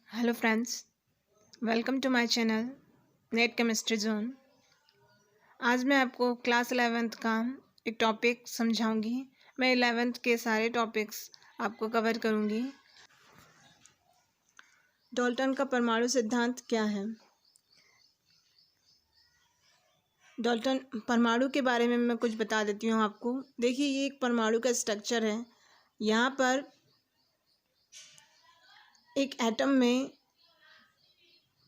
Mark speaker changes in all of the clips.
Speaker 1: Hello friends, welcome to my channel net chemistry zone. आज मैं आपको क्लास 11th का एक टॉपिक समझाऊंगी। मैं 11th के सारे टॉपिक्स आपको कवर करूंगी। डाल्टन का परमाणु सिद्धांत क्या है? डाल्टन परमाणु के बारे में मैं कुछ बता देती हूँ आपको। देखिए, ये एक परमाणु का स्ट्रक्चर है। यहाँ पर एक एटम में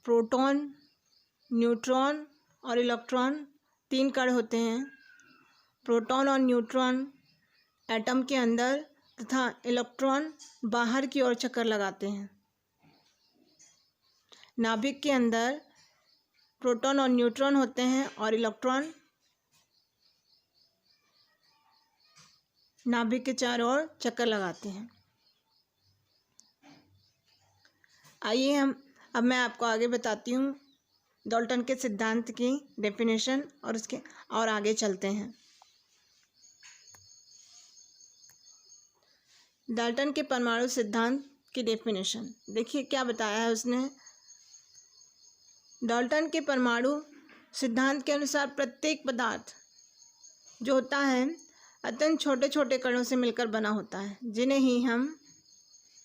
Speaker 1: प्रोटॉन, न्यूट्रॉन और इलेक्ट्रॉन 3 कण होते हैं। प्रोटॉन और न्यूट्रॉन एटम के अंदर तथा इलेक्ट्रॉन बाहर की ओर चक्कर लगाते हैं। नाभिक के अंदर प्रोटॉन और न्यूट्रॉन होते हैं और इलेक्ट्रॉन नाभिक के चारों ओर चक्कर लगाते हैं। आइए अब मैं आपको आगे बताती हूँ डाल्टन के सिद्धांत की डेफिनेशन और आगे चलते हैं। डाल्टन के परमाणु सिद्धांत की डेफिनेशन देखिए क्या बताया है उसने। डाल्टन के परमाणु सिद्धांत के अनुसार प्रत्येक पदार्थ जो होता है अत्यंत छोटे छोटे कणों से मिलकर बना होता है, जिन्हें ही हम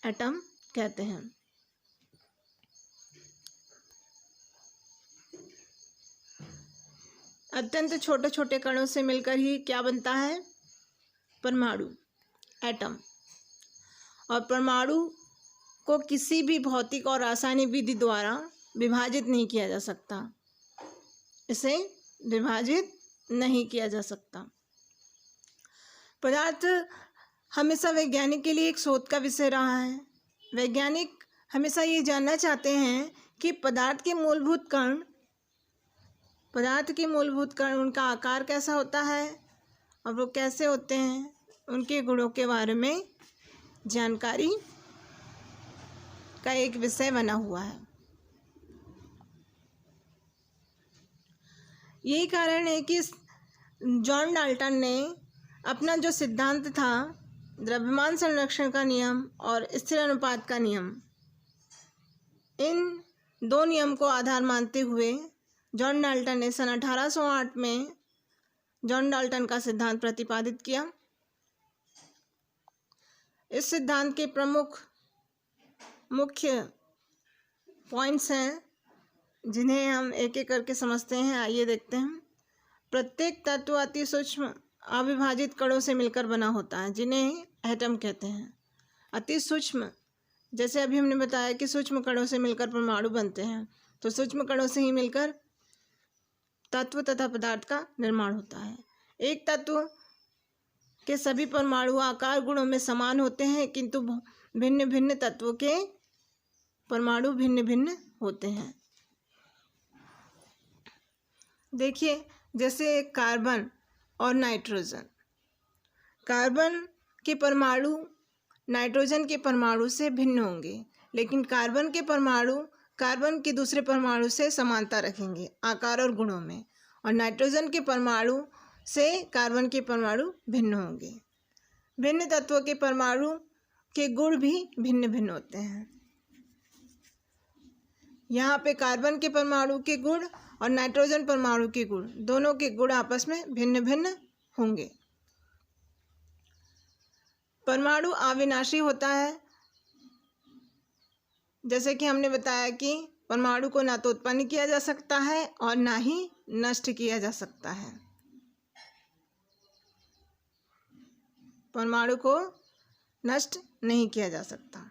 Speaker 1: एटम कहते हैं। अत्यंत छोटे छोटे कणों से मिलकर ही क्या बनता है? परमाणु, एटम। और परमाणु को किसी भी भौतिक और रासायनिक विधि द्वारा विभाजित नहीं किया जा सकता। इसे विभाजित नहीं किया जा सकता। पदार्थ हमेशा वैज्ञानिक के लिए एक शोध का विषय रहा है। वैज्ञानिक हमेशा ये जानना चाहते हैं कि पदार्थ के मूलभूत कण उनका आकार कैसा होता है और वो कैसे होते हैं, उनके गुणों के बारे में जानकारी का एक विषय बना हुआ है। यही कारण है कि जॉन डाल्टन ने अपना जो सिद्धांत था, द्रव्यमान संरक्षण का नियम और स्थिर अनुपात का नियम, इन दो नियम को आधार मानते हुए जॉन डाल्टन ने सन 1808 में जॉन डाल्टन का सिद्धांत प्रतिपादित किया। इस सिद्धांत के मुख्य पॉइंट्स हैं, जिन्हें हम एक एक करके समझते हैं। आइए देखते हैं। प्रत्येक तत्व अति सूक्ष्म अविभाजित कणों से मिलकर बना होता है, जिन्हें एटम कहते हैं। अति सूक्ष्म, जैसे अभी हमने बताया कि सूक्ष्म कणों से मिलकर परमाणु बनते हैं, तो सूक्ष्म कणों से ही मिलकर तत्व तथा पदार्थ का निर्माण होता है। एक तत्व के सभी परमाणु आकार गुणों में समान होते हैं, किंतु भिन्न भिन्न तत्वों के परमाणु भिन्न भिन्न होते हैं। देखिए, जैसे कार्बन और नाइट्रोजन। कार्बन के परमाणु नाइट्रोजन के परमाणु से भिन्न होंगे, लेकिन कार्बन के परमाणु कार्बन के दूसरे परमाणु से समानता रखेंगे आकार और गुणों में, और नाइट्रोजन के परमाणु से कार्बन के परमाणु भिन्न होंगे। भिन्न तत्वों के परमाणु के गुण भी भिन्न भिन्न होते हैं। यहाँ पे कार्बन के परमाणु के गुण और नाइट्रोजन परमाणु के गुण, दोनों के गुण आपस में भिन्न भिन्न होंगे। परमाणु अविनाशी होता है। जैसे कि हमने बताया कि परमाणु को ना तो उत्पन्न किया जा सकता है और ना ही नष्ट किया जा सकता है। परमाणु को नष्ट नहीं किया जा सकता।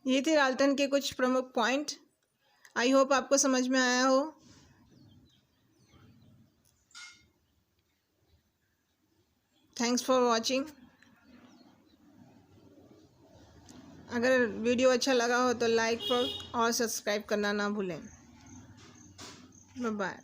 Speaker 1: ये थे डाल्टन के कुछ प्रमुख पॉइंट। आई होप आपको समझ में आया हो। Thanks for watching. अगर वीडियो अच्छा लगा हो तो लाइक और सब्सक्राइब करना ना भूलें। Bye bye.